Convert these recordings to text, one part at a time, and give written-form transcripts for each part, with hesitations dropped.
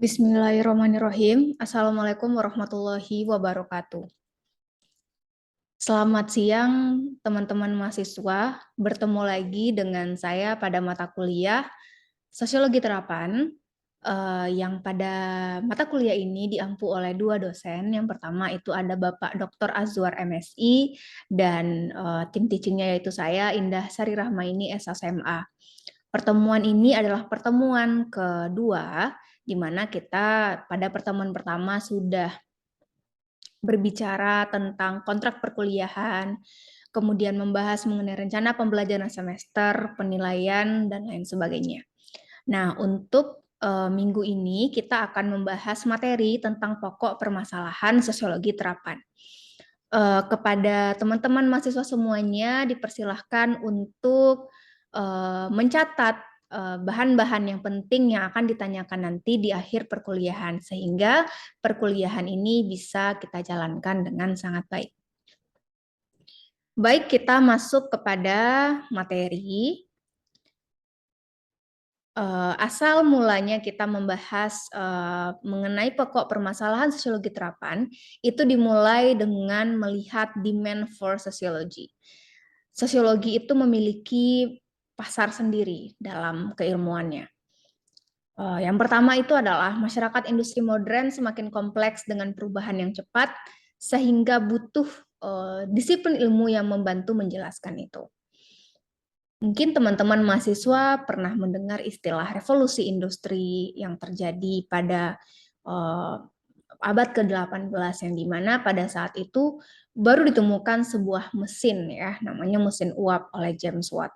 Bismillahirrahmanirrahim. Assalamualaikum warahmatullahi wabarakatuh. Selamat siang teman-teman mahasiswa. Bertemu lagi dengan saya pada mata kuliah Sosiologi Terapan, yang pada mata kuliah ini diampu oleh dua dosen. Yang pertama itu ada Bapak Dr. Azwar MSI dan tim teachingnya yaitu saya, Indah Sari Rahmaini SSMA. Pertemuan ini adalah pertemuan kedua di mana kita pada pertemuan pertama sudah berbicara tentang kontrak perkuliahan, kemudian membahas mengenai rencana pembelajaran semester, penilaian, dan lain sebagainya. Nah, untuk minggu ini kita akan membahas materi tentang pokok permasalahan sosiologi terapan. Kepada teman-teman mahasiswa semuanya dipersilahkan untuk mencatat bahan-bahan yang penting yang akan ditanyakan nanti di akhir perkuliahan, sehingga perkuliahan ini bisa kita jalankan dengan sangat baik. Baik, kita masuk kepada materi. Asal mulanya kita membahas mengenai pokok permasalahan sosiologi terapan, itu dimulai dengan melihat demand for sociology. Sosiologi itu memiliki pasar sendiri dalam keilmuannya. Yang pertama itu adalah masyarakat industri modern semakin kompleks dengan perubahan yang cepat, sehingga butuh disiplin ilmu yang membantu menjelaskan itu. Mungkin teman-teman mahasiswa pernah mendengar istilah revolusi industri yang terjadi pada abad ke-18, yang dimana pada saat itu baru ditemukan sebuah mesin ya, namanya mesin uap oleh James Watt.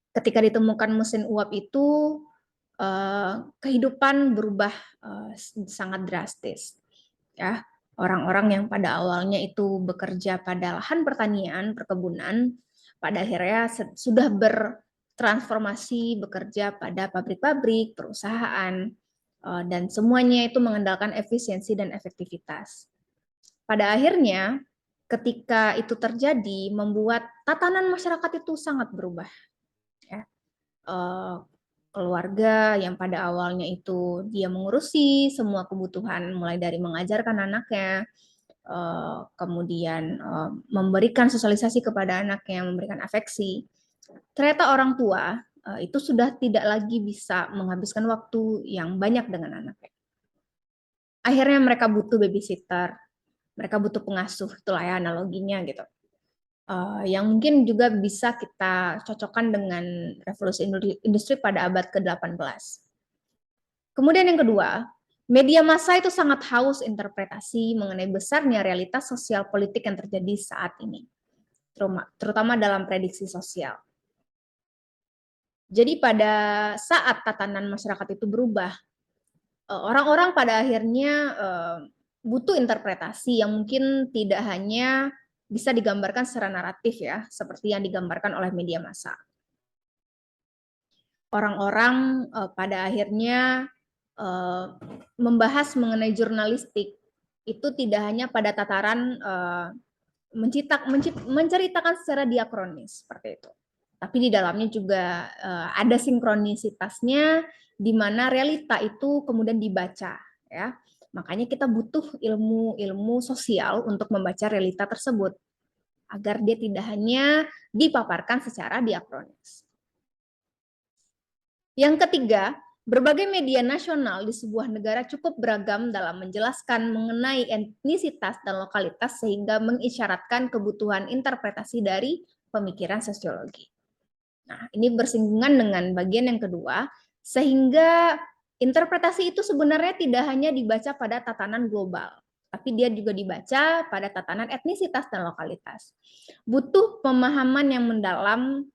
Ketika ditemukan mesin uap itu, kehidupan berubah sangat drastis. Ya, orang-orang yang pada awalnya itu bekerja pada lahan pertanian, perkebunan, pada akhirnya sudah bertransformasi bekerja pada pabrik-pabrik, perusahaan, dan semuanya itu mengandalkan efisiensi dan efektivitas. Pada akhirnya, ketika itu terjadi, membuat tatanan masyarakat itu sangat berubah. Ya. Keluarga yang pada awalnya itu dia mengurusi semua kebutuhan, mulai dari mengajarkan anaknya, kemudian memberikan sosialisasi kepada anaknya, memberikan afeksi. Ternyata orang tua itu sudah tidak lagi bisa menghabiskan waktu yang banyak dengan anaknya. Akhirnya mereka butuh babysitter, mereka butuh pengasuh, itulah ya analoginya gitu. Yang mungkin juga bisa kita cocokkan dengan revolusi industri pada abad ke-18. Kemudian yang kedua, media massa itu sangat haus interpretasi mengenai besarnya realitas sosial politik yang terjadi saat ini, terutama dalam prediksi sosial. Jadi pada saat tatanan masyarakat itu berubah, orang-orang pada akhirnya butuh interpretasi yang mungkin tidak hanya bisa digambarkan secara naratif ya, seperti yang digambarkan oleh media massa. Orang-orang pada akhirnya membahas mengenai jurnalistik itu tidak hanya pada tataran menceritakan secara diakronis seperti itu, tapi di dalamnya juga ada sinkronisitasnya di mana realita itu kemudian dibaca ya. Makanya kita butuh ilmu sosial untuk membaca realita tersebut agar dia tidak hanya dipaparkan secara diakronis. Yang ketiga, berbagai media nasional di sebuah negara cukup beragam dalam menjelaskan mengenai etnisitas dan lokalitas sehingga mengisyaratkan kebutuhan interpretasi dari pemikiran sosiologi. Nah, ini bersinggungan dengan bagian yang kedua, sehingga interpretasi itu sebenarnya tidak hanya dibaca pada tatanan global, tapi dia juga dibaca pada tatanan etnisitas dan lokalitas. Butuh pemahaman yang mendalam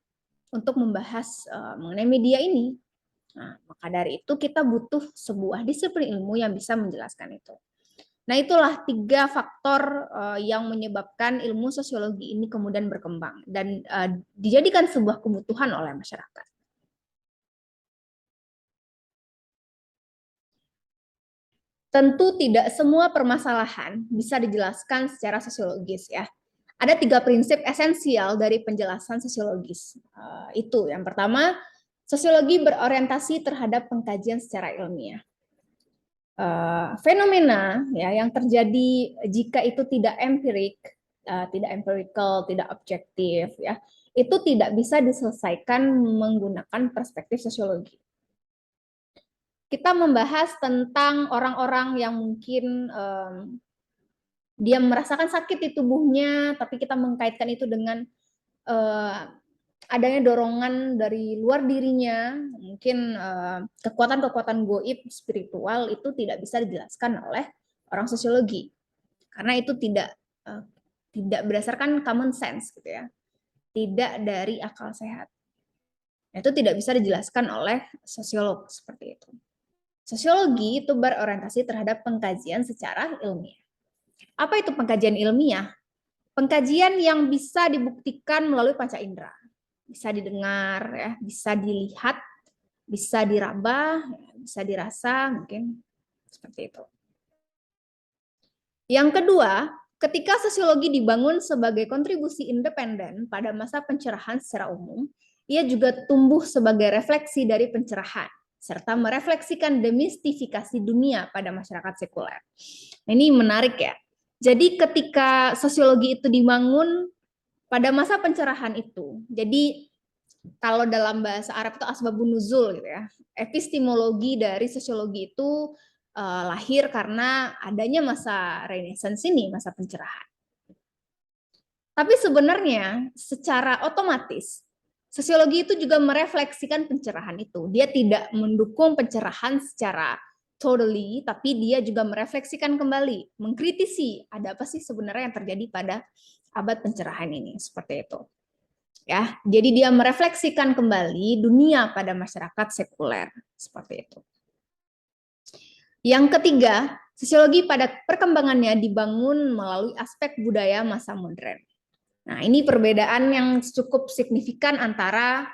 untuk membahas mengenai media ini. Nah, maka dari itu kita butuh sebuah disiplin ilmu yang bisa menjelaskan itu. Nah, itulah 3 faktor yang menyebabkan ilmu sosiologi ini kemudian berkembang dan dijadikan sebuah kebutuhan oleh masyarakat. Tentu tidak semua permasalahan bisa dijelaskan secara sosiologis ya. Ada 3 prinsip esensial dari penjelasan sosiologis. Itu yang pertama, sosiologi berorientasi terhadap pengkajian secara ilmiah. fenomena ya yang terjadi jika itu tidak empirik, tidak empirical, tidak objektif ya, itu tidak bisa diselesaikan menggunakan perspektif sosiologi. Kita membahas tentang orang-orang yang mungkin dia merasakan sakit di tubuhnya, tapi kita mengkaitkan itu dengan adanya dorongan dari luar dirinya, mungkin kekuatan-kekuatan goib spiritual itu tidak bisa dijelaskan oleh orang sosiologi karena itu tidak berdasarkan common sense gitu ya, tidak dari akal sehat. Itu tidak bisa dijelaskan oleh sosiolog seperti itu. Sosiologi itu berorientasi terhadap pengkajian secara ilmiah. Apa itu pengkajian ilmiah? Pengkajian yang bisa dibuktikan melalui panca indera. Bisa didengar, ya, bisa dilihat, bisa diraba, bisa dirasa, mungkin seperti itu. Yang kedua, ketika sosiologi dibangun sebagai kontribusi independen pada masa pencerahan secara umum, ia juga tumbuh sebagai refleksi dari pencerahan, serta merefleksikan demistifikasi dunia pada masyarakat sekuler. Ini menarik ya. Jadi ketika sosiologi itu dibangun pada masa pencerahan itu, jadi kalau dalam bahasa Arab itu asbabun nuzul gitu ya, epistemologi dari sosiologi itu lahir karena adanya masa Renaissance ini, masa pencerahan. Tapi sebenarnya secara otomatis sosiologi itu juga merefleksikan pencerahan itu. Dia tidak mendukung pencerahan secara totally, tapi dia juga merefleksikan kembali, mengkritisi ada apa sih sebenarnya yang terjadi pada abad pencerahan ini, seperti itu. Ya, jadi dia merefleksikan kembali dunia pada masyarakat sekuler, seperti itu. Yang ketiga, sosiologi pada perkembangannya dibangun melalui aspek budaya masa modern. Nah, ini perbedaan yang cukup signifikan antara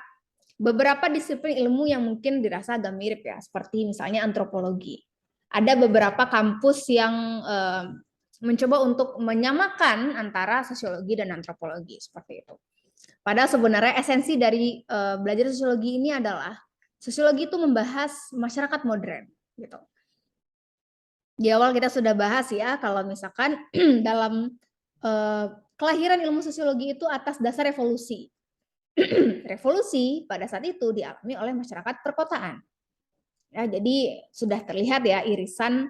beberapa disiplin ilmu yang mungkin dirasa agak mirip ya, seperti misalnya antropologi. Ada beberapa kampus yang mencoba untuk menyamakan antara sosiologi dan antropologi, seperti itu. Padahal sebenarnya esensi dari belajar sosiologi ini adalah sosiologi itu membahas masyarakat modern, gitu. Di awal kita sudah bahas ya, kalau misalkan dalam kelahiran ilmu sosiologi itu atas dasar revolusi. Revolusi pada saat itu dialami oleh masyarakat perkotaan. Ya, jadi sudah terlihat ya irisan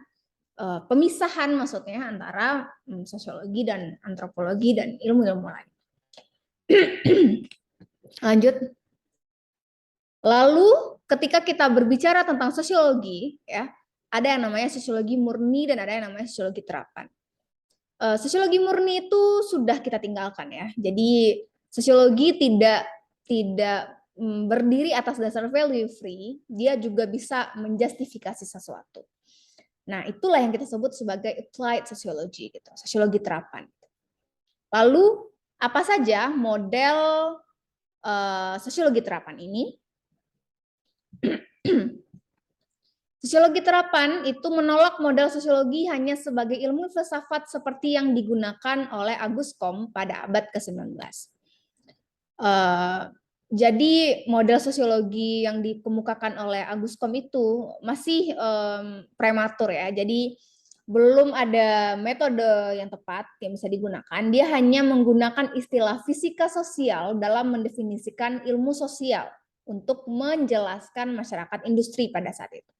pemisahan maksudnya antara sosiologi dan antropologi dan ilmu-ilmu lain. Lanjut. Lalu ketika kita berbicara tentang sosiologi, ya ada yang namanya sosiologi murni dan ada yang namanya sosiologi terapan. Sosiologi murni itu sudah kita tinggalkan ya. Jadi sosiologi tidak berdiri atas dasar value free, dia juga bisa menjustifikasi sesuatu. Nah, itulah yang kita sebut sebagai applied sociology gitu, sosiologi terapan. Lalu apa saja model sosiologi terapan ini? Sosiologi terapan itu menolak model sosiologi hanya sebagai ilmu filsafat seperti yang digunakan oleh Auguste Comte pada abad ke-19. Jadi model sosiologi yang dikemukakan oleh Auguste Comte itu masih prematur ya. Jadi belum ada metode yang tepat yang bisa digunakan. Dia hanya menggunakan istilah fisika sosial dalam mendefinisikan ilmu sosial untuk menjelaskan masyarakat industri pada saat itu.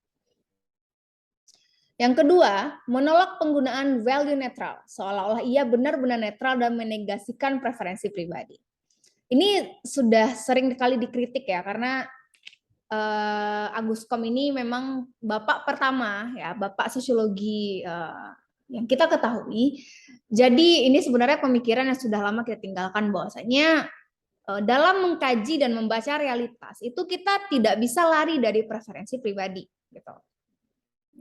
Yang kedua, menolak penggunaan value netral, seolah-olah ia benar-benar netral dan menegasikan preferensi pribadi. Ini sudah sering kali dikritik ya, karena Auguste Comte ini memang bapak pertama, ya bapak sosiologi yang kita ketahui. Jadi ini sebenarnya pemikiran yang sudah lama kita tinggalkan, bahwasanya dalam mengkaji dan membaca realitas itu kita tidak bisa lari dari preferensi pribadi, gitu.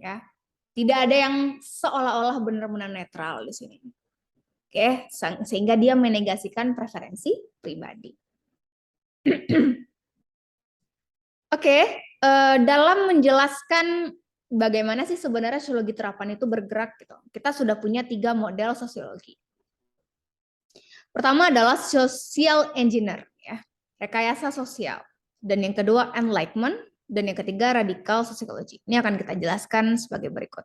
Ya. Tidak ada yang seolah-olah benar-benar netral di sini. Oke, sehingga dia menegasikan preferensi pribadi. Oke, dalam menjelaskan bagaimana sih sebenarnya sosiologi terapan itu bergerak gitu. Kita sudah punya 3 model sosiologi. Pertama adalah social engineer ya, rekayasa sosial. Dan yang kedua enlightenment, dan yang ketiga radikal sociology. Ini akan kita jelaskan sebagai berikut.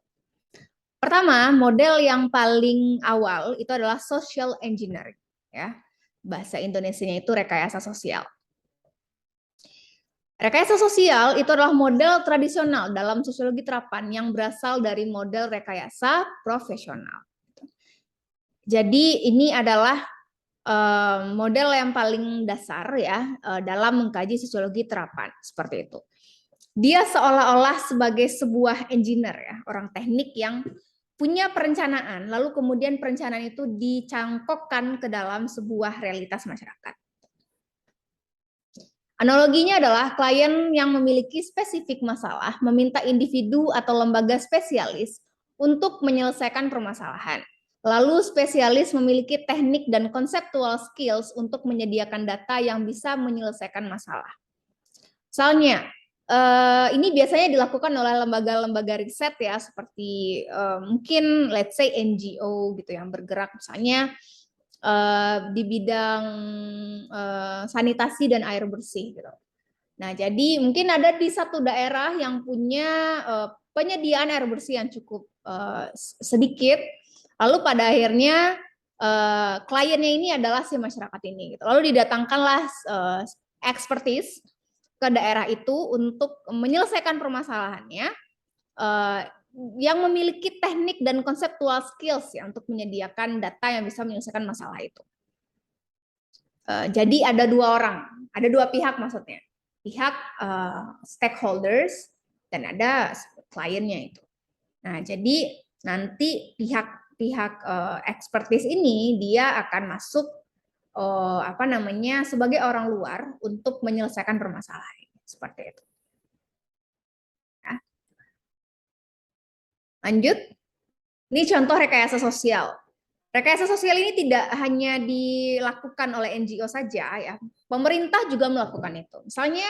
Pertama, model yang paling awal itu adalah social engineering, ya. Bahasa Indonesianya itu rekayasa sosial. Rekayasa sosial itu adalah model tradisional dalam sosiologi terapan yang berasal dari model rekayasa profesional. Jadi ini adalah model yang paling dasar ya dalam mengkaji sosiologi terapan seperti itu. Dia seolah-olah sebagai sebuah engineer ya, orang teknik yang punya perencanaan, lalu kemudian perencanaan itu dicangkokkan ke dalam sebuah realitas masyarakat. Analoginya adalah klien yang memiliki spesifik masalah meminta individu atau lembaga spesialis untuk menyelesaikan permasalahan. Lalu spesialis memiliki teknik dan konseptual skills untuk menyediakan data yang bisa menyelesaikan masalah. Misalnya, ini biasanya dilakukan oleh lembaga-lembaga riset ya, seperti mungkin let's say NGO gitu yang bergerak misalnya di bidang sanitasi dan air bersih gitu. Nah, jadi mungkin ada di satu daerah yang punya penyediaan air bersih yang cukup sedikit, lalu pada akhirnya kliennya ini adalah si masyarakat ini gitu. Lalu didatangkanlah expertise ke daerah itu untuk menyelesaikan permasalahannya yang memiliki teknik dan konseptual skills ya untuk menyediakan data yang bisa menyelesaikan masalah itu. Jadi ada dua orang, ada dua pihak maksudnya, pihak stakeholders dan ada kliennya itu. Nah, jadi nanti pihak expertise ini dia akan masuk sebagai orang luar untuk menyelesaikan permasalahan seperti itu. Ya. Lanjut, ini contoh rekayasa sosial. Rekayasa sosial ini tidak hanya dilakukan oleh NGO saja ya, pemerintah juga melakukan itu. Misalnya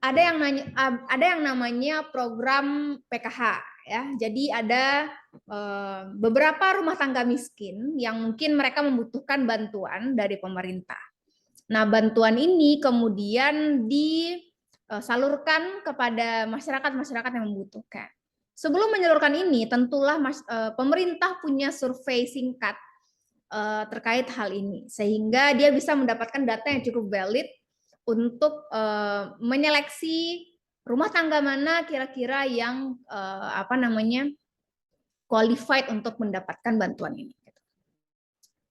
ada yang namanya program PKH ya. Jadi ada beberapa rumah tangga miskin yang mungkin mereka membutuhkan bantuan dari pemerintah. Nah, bantuan ini kemudian disalurkan kepada masyarakat-masyarakat yang membutuhkan. Sebelum menyalurkan ini, tentulah pemerintah punya survei singkat terkait hal ini, sehingga dia bisa mendapatkan data yang cukup valid untuk menyeleksi rumah tangga mana kira-kira yang qualified untuk mendapatkan bantuan ini.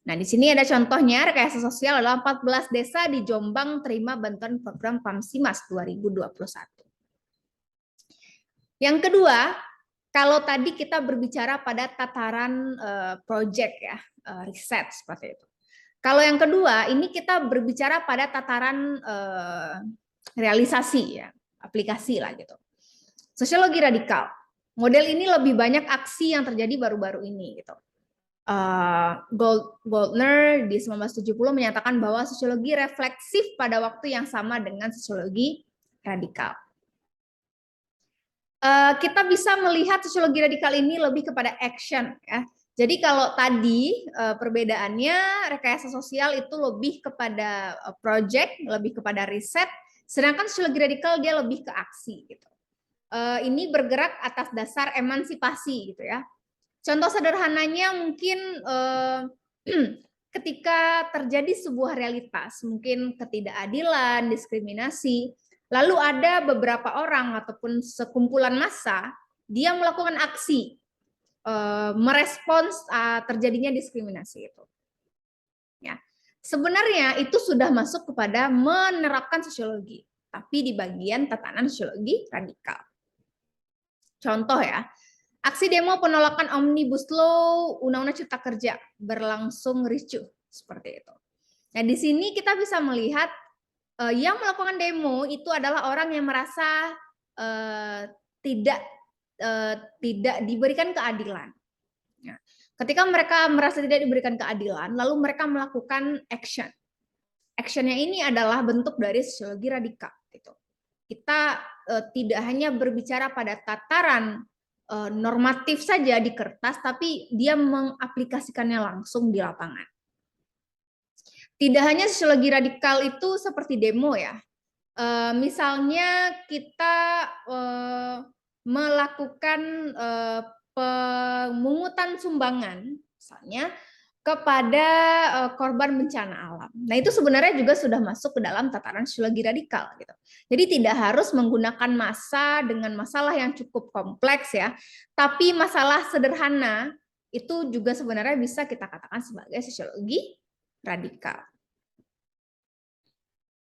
Nah, di sini ada contohnya, rekayasa sosial adalah 14 desa di Jombang terima bantuan program Pamsimas 2021. Yang kedua, kalau tadi kita berbicara pada tataran project ya, riset seperti itu. Kalau yang kedua, ini kita berbicara pada tataran realisasi ya, aplikasi lah gitu. Sosiologi radikal. Model ini lebih banyak aksi yang terjadi baru-baru ini gitu. Goldner di 1970 menyatakan bahwa sosiologi refleksif pada waktu yang sama dengan sosiologi radikal. Kita bisa melihat sosiologi radikal ini lebih kepada action ya. Jadi kalau tadi perbedaannya rekayasa sosial itu lebih kepada project, lebih kepada riset, sedangkan sosiologi radikal dia lebih ke aksi gitu. Ini bergerak atas dasar emansipasi gitu ya. Contoh sederhananya mungkin ketika terjadi sebuah realitas, mungkin ketidakadilan, diskriminasi, lalu ada beberapa orang ataupun sekumpulan massa, dia melakukan aksi, merespons terjadinya diskriminasi itu. Ya. Sebenarnya itu sudah masuk kepada menerapkan sosiologi, tapi di bagian tatanan sosiologi radikal. Contoh ya, aksi demo penolakan Omnibus Law Undang-Undang Cipta Kerja berlangsung ricuh seperti itu. Nah, di sini kita bisa melihat yang melakukan demo itu adalah orang yang merasa tidak diberikan keadilan. Ya. Ketika mereka merasa tidak diberikan keadilan, lalu mereka melakukan action. Actionnya ini adalah bentuk dari sosiologi radikal. Gitu. Kita tidak hanya berbicara pada tataran normatif saja di kertas, tapi dia mengaplikasikannya langsung di lapangan. Tidak hanya sosiologi radikal itu seperti demo ya. Misalnya kita melakukan pemungutan sumbangan, misalnya kepada korban bencana alam. Nah, itu sebenarnya juga sudah masuk ke dalam tataran sosiologi radikal gitu. Jadi tidak harus menggunakan massa dengan masalah yang cukup kompleks ya, tapi masalah sederhana itu juga sebenarnya bisa kita katakan sebagai sosiologi radikal.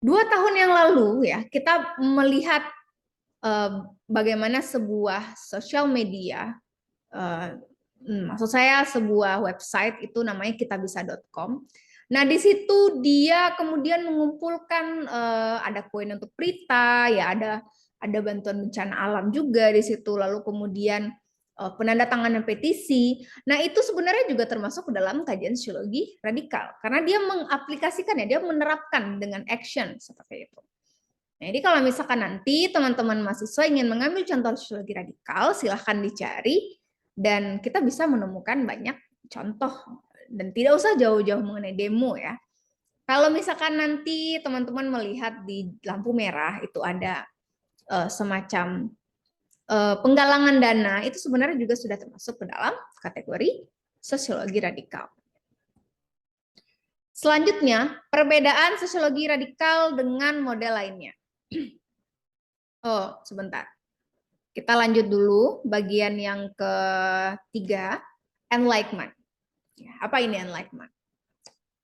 2 tahun yang lalu ya, kita melihat bagaimana sebuah sosial media, maksud saya sebuah website itu namanya kitabisa.com. Nah, di situ dia kemudian mengumpulkan ada koin untuk Prita, ya ada bantuan bencana alam juga di situ, lalu kemudian penandatanganan petisi. Nah, itu sebenarnya juga termasuk ke dalam kajian sosiologi radikal karena dia mengaplikasikannya, dia menerapkan dengan action seperti itu. Nah, jadi kalau misalkan nanti teman-teman mahasiswa ingin mengambil contoh sosiologi radikal, silahkan dicari dan kita bisa menemukan banyak contoh dan tidak usah jauh-jauh mengenai demo ya. Kalau misalkan nanti teman-teman melihat di lampu merah itu ada semacam penggalangan dana, itu sebenarnya juga sudah termasuk ke dalam kategori sosiologi radikal. Selanjutnya, perbedaan sosiologi radikal dengan model lainnya. Oh, sebentar. Kita lanjut dulu bagian yang ketiga, enlightenment. Apa ini enlightenment?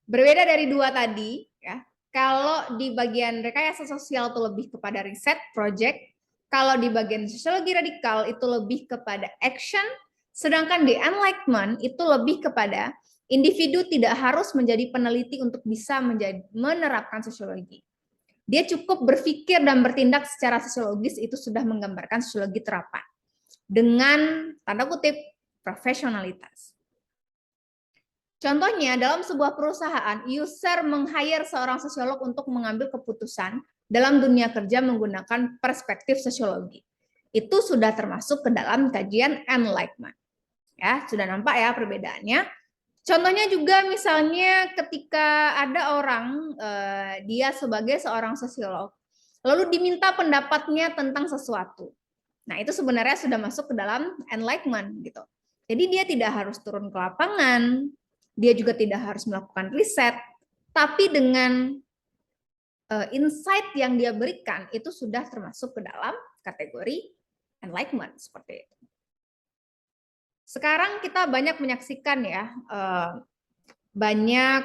Berbeda dari dua tadi, ya. Kalau di bagian rekayasa sosial itu lebih kepada riset, project. Kalau di bagian sosiologi radikal itu lebih kepada action. Sedangkan di enlightenment itu lebih kepada individu tidak harus menjadi peneliti untuk bisa menerapkan sosiologi. Dia cukup berpikir dan bertindak secara sosiologis, itu sudah menggambarkan sosiologi terapan dengan tanda kutip profesionalitas. Contohnya dalam sebuah perusahaan, user meng-hire seorang sosiolog untuk mengambil keputusan dalam dunia kerja menggunakan perspektif sosiologi. Itu sudah termasuk ke dalam kajian enlightenment. Ya, sudah nampak ya perbedaannya. Contohnya juga misalnya ketika ada orang dia sebagai seorang sosiolog lalu diminta pendapatnya tentang sesuatu. Nah, itu sebenarnya sudah masuk ke dalam enlightenment gitu. Jadi dia tidak harus turun ke lapangan, dia juga tidak harus melakukan riset, tapi dengan insight yang dia berikan itu sudah termasuk ke dalam kategori enlightenment seperti itu. Sekarang kita banyak menyaksikan ya, banyak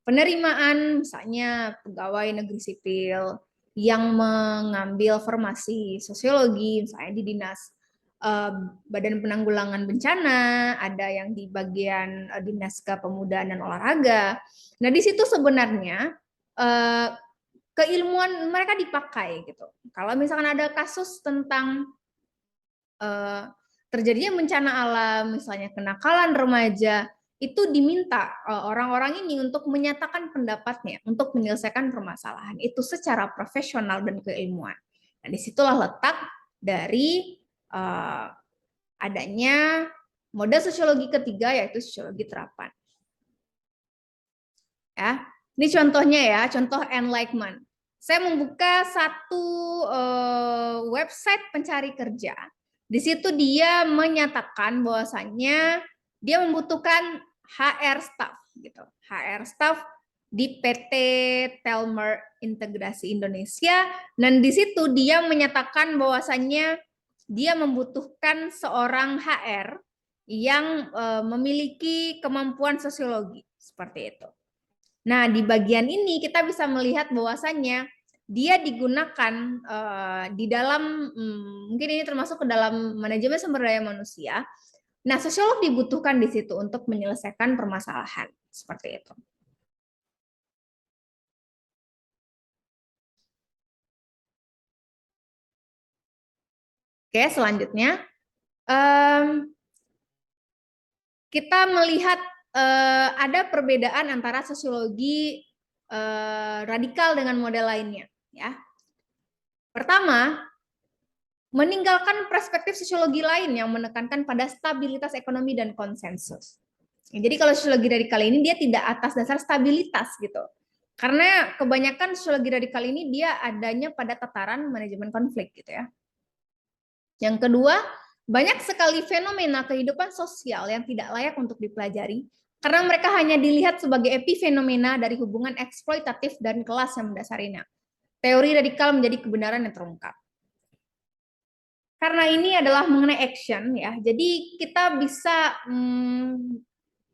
penerimaan misalnya pegawai negeri sipil yang mengambil formasi sosiologi, misalnya di dinas Badan Penanggulangan Bencana, ada yang di bagian Dinas Kepemudaan dan Olahraga. Nah, di situ sebenarnya keilmuan mereka dipakai gitu. Kalau misalkan ada kasus tentang terjadinya bencana alam, misalnya kenakalan remaja, itu diminta orang-orang ini untuk menyatakan pendapatnya, untuk menyelesaikan permasalahan itu secara profesional dan keilmuan. Nah, disitulah letak dari adanya model sosiologi ketiga, yaitu sosiologi terapan. Ya, ini contohnya ya, contoh enlightenment. Saya membuka satu website pencari kerja. Di situ dia menyatakan bahwasannya dia membutuhkan HR staff gitu. HR staff di PT Telmer Integrasi Indonesia, dan di situ dia menyatakan bahwasannya dia membutuhkan seorang HR yang memiliki kemampuan sosiologi seperti itu. Nah, di bagian ini kita bisa melihat bahwasannya dia digunakan di dalam, mungkin ini termasuk ke dalam manajemen sumber daya manusia. Nah, sosiolog dibutuhkan di situ untuk menyelesaikan permasalahan seperti itu. Oke, selanjutnya kita melihat ada perbedaan antara sosiologi radikal dengan model lainnya. Ya, pertama, meninggalkan perspektif sosiologi lain yang menekankan pada stabilitas ekonomi dan konsensus. Jadi kalau sosiologi radikal ini dia tidak atas dasar stabilitas gitu. Karena kebanyakan sosiologi radikal ini dia adanya pada tataran manajemen konflik gitu ya. Yang kedua, banyak sekali fenomena kehidupan sosial yang tidak layak untuk dipelajari karena mereka hanya dilihat sebagai epifenomena dari hubungan eksploitatif dan kelas yang mendasarinya. Teori radikal menjadi kebenaran yang terungkap. Karena ini adalah mengenai action ya, jadi kita bisa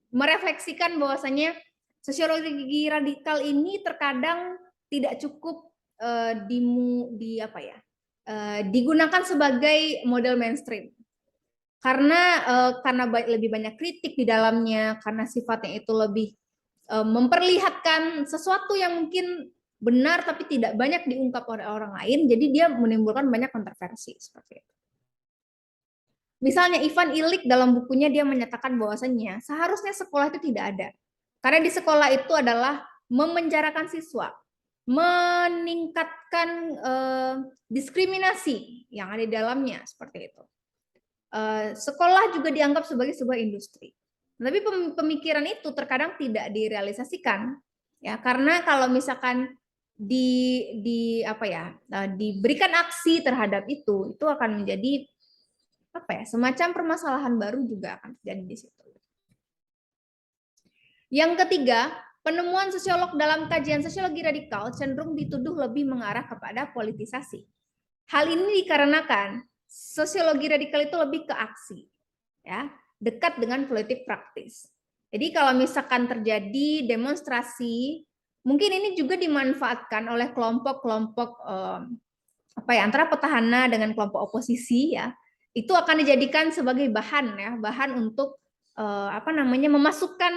merefleksikan bahwasanya sosiologi radikal ini terkadang tidak cukup digunakan sebagai model mainstream karena lebih banyak kritik di dalamnya, karena sifatnya itu lebih memperlihatkan sesuatu yang mungkin benar tapi tidak banyak diungkap oleh orang lain, jadi dia menimbulkan banyak kontroversi seperti itu. Misalnya Ivan Illich dalam bukunya dia menyatakan bahwasannya seharusnya sekolah itu tidak ada. Karena di sekolah itu adalah memenjarakan siswa, meningkatkan diskriminasi yang ada di dalamnya seperti itu. Sekolah juga dianggap sebagai sebuah industri. Tapi pemikiran itu terkadang tidak direalisasikan ya, karena kalau misalkan diberikan aksi terhadap itu akan menjadi semacam permasalahan baru juga akan terjadi di situ. Yang ketiga, penemuan sosiolog dalam kajian sosiologi radikal cenderung dituduh lebih mengarah kepada politisasi. Hal ini dikarenakan sosiologi radikal itu lebih ke aksi, ya, dekat dengan politik praktis. Jadi kalau misalkan terjadi demonstrasi, mungkin ini juga dimanfaatkan oleh kelompok-kelompok antara petahana dengan kelompok oposisi ya. Itu akan dijadikan sebagai bahan untuk memasukkan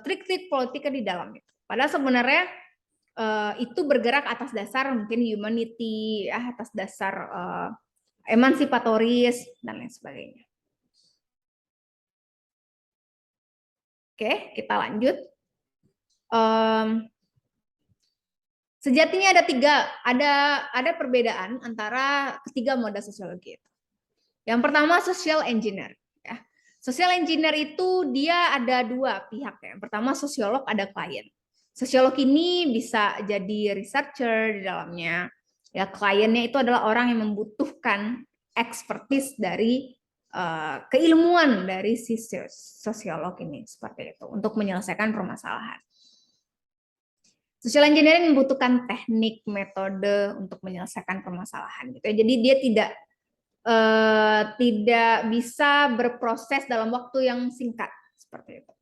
trik-trik politika di dalamnya. Padahal sebenarnya itu bergerak atas dasar mungkin humanity, atas dasar emansipatoris dan lain sebagainya. Oke, kita lanjut. Sejatinya ada perbedaan antara ketiga moda sosiologi itu. Yang pertama social engineer. Ya. Social engineer itu dia ada dua pihak ya. Yang pertama sosiolog, ada klien. Sosiolog ini bisa jadi researcher di dalamnya. Ya, kliennya itu adalah orang yang membutuhkan expertise dari keilmuan dari si sosiolog ini seperti itu untuk menyelesaikan permasalahan. Social engineering membutuhkan teknik, metode untuk menyelesaikan permasalahan gitu. Jadi dia tidak bisa berproses dalam waktu yang singkat seperti itu.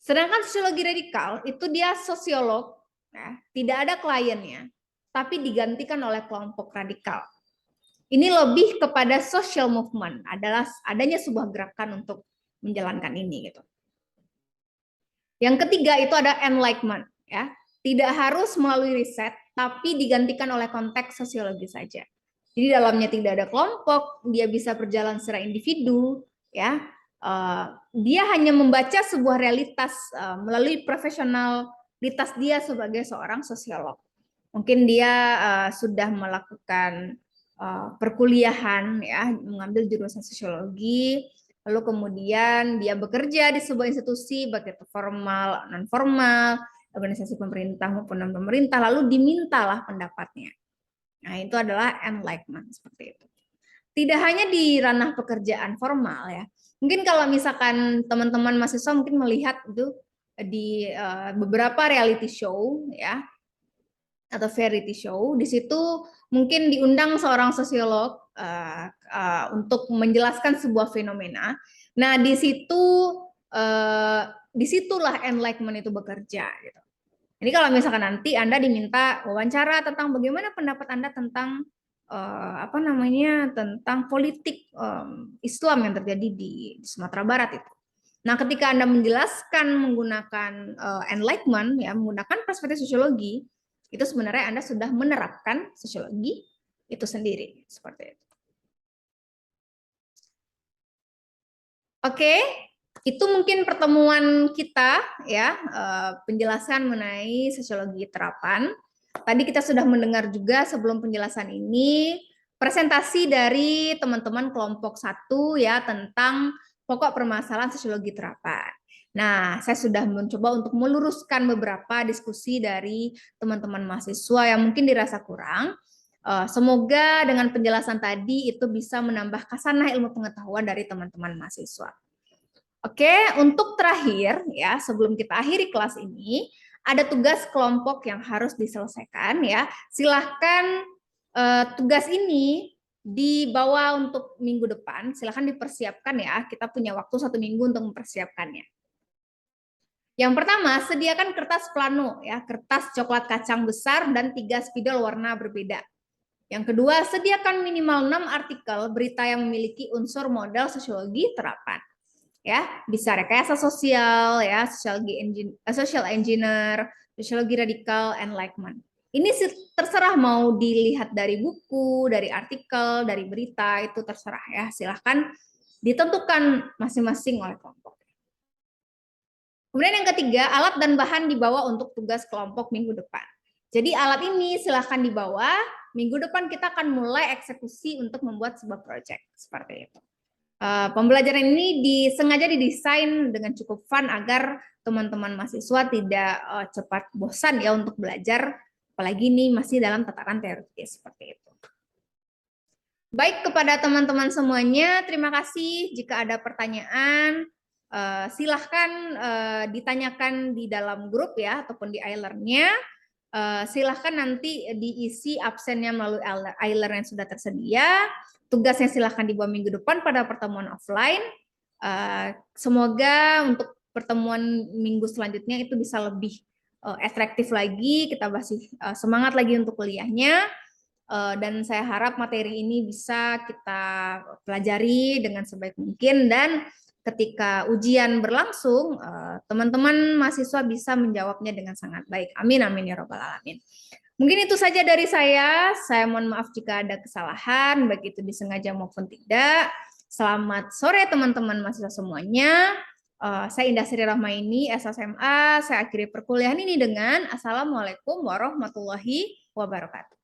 Sedangkan sosiologi radikal itu dia sosiolog, ya, tidak ada kliennya, tapi digantikan oleh kelompok radikal. Ini lebih kepada social movement, adalah adanya sebuah gerakan untuk menjalankan ini gitu. Yang ketiga itu ada enlightenment, ya. Tidak harus melalui riset, tapi digantikan oleh konteks sosiologi saja. Jadi dalamnya tidak ada kelompok, dia bisa berjalan secara individu, ya. Dia hanya membaca sebuah realitas melalui profesionalitas dia sebagai seorang sosiolog. Mungkin dia sudah melakukan perkuliahan, ya, mengambil jurusan sosiologi, lalu kemudian dia bekerja di sebuah institusi baik itu formal, non formal, organisasi pemerintah maupun non pemerintah, lalu dimintalah pendapatnya. Nah, itu adalah enlightenment seperti itu. Tidak hanya di ranah pekerjaan formal ya. Mungkin kalau misalkan teman-teman mahasiswa mungkin melihat itu di beberapa reality show ya atau variety show, di situ mungkin diundang seorang sosiolog untuk menjelaskan sebuah fenomena. Nah, disitulah enlightenment itu bekerja gitu. Jadi kalau misalkan nanti Anda diminta wawancara tentang bagaimana pendapat Anda tentang tentang politik Islam yang terjadi di Sumatera Barat itu. Nah, ketika Anda menjelaskan menggunakan enlightenment, ya, menggunakan perspektif sosiologi, itu sebenarnya Anda sudah menerapkan sosiologi itu sendiri seperti itu. Oke, itu mungkin pertemuan kita ya, penjelasan mengenai sosiologi terapan. Tadi kita sudah mendengar juga sebelum penjelasan ini presentasi dari teman-teman kelompok 1 ya tentang pokok permasalahan sosiologi terapan. Nah, saya sudah mencoba untuk meluruskan beberapa diskusi dari teman-teman mahasiswa yang mungkin dirasa kurang. Semoga dengan penjelasan tadi itu bisa menambah khasanah ilmu pengetahuan dari teman-teman mahasiswa. Oke, untuk terakhir ya, sebelum kita akhiri kelas ini, ada tugas kelompok yang harus diselesaikan ya. Silahkan tugas ini dibawa untuk minggu depan, silahkan dipersiapkan ya. Kita punya waktu 1 minggu untuk mempersiapkannya. Yang pertama, sediakan kertas plano ya, kertas coklat kacang besar dan 3 spidol warna berbeda. Yang kedua, sediakan minimal 6 artikel berita yang memiliki unsur model sosiologi terapan. Ya, bisa rekayasa sosial, ya, social engineer, sosiologi radikal, enlightenment. Ini terserah mau dilihat dari buku, dari artikel, dari berita, itu terserah ya. Silahkan ditentukan masing-masing oleh kelompok. Kemudian yang ketiga, alat dan bahan dibawa untuk tugas kelompok minggu depan. Jadi alat ini silahkan dibawa, minggu depan kita akan mulai eksekusi untuk membuat sebuah proyek seperti itu. Pembelajaran ini sengaja didesain dengan cukup fun agar teman-teman mahasiswa tidak cepat bosan ya untuk belajar, apalagi ini masih dalam tataran teoritis seperti itu. Baik, kepada teman-teman semuanya, terima kasih. Jika ada pertanyaan, silahkan ditanyakan di dalam grup ya, ataupun di iLearn-nya. Silahkan nanti diisi absennya melalui iLearn yang sudah tersedia. Tugasnya silahkan dibawa minggu depan pada pertemuan offline. Semoga untuk pertemuan minggu selanjutnya itu bisa lebih atraktif lagi, kita masih semangat lagi untuk kuliahnya. Dan saya harap materi ini bisa kita pelajari dengan sebaik mungkin, dan ketika ujian berlangsung, teman-teman mahasiswa bisa menjawabnya dengan sangat baik. Amin, amin ya robbal alamin. Mungkin itu saja dari saya. Saya mohon maaf jika ada kesalahan, baik itu disengaja maupun tidak. Selamat sore teman-teman mahasiswa semuanya. Saya Indah Sri Rahmaini, SSMA. Saya akhiri perkuliahan ini dengan Assalamualaikum warahmatullahi wabarakatuh.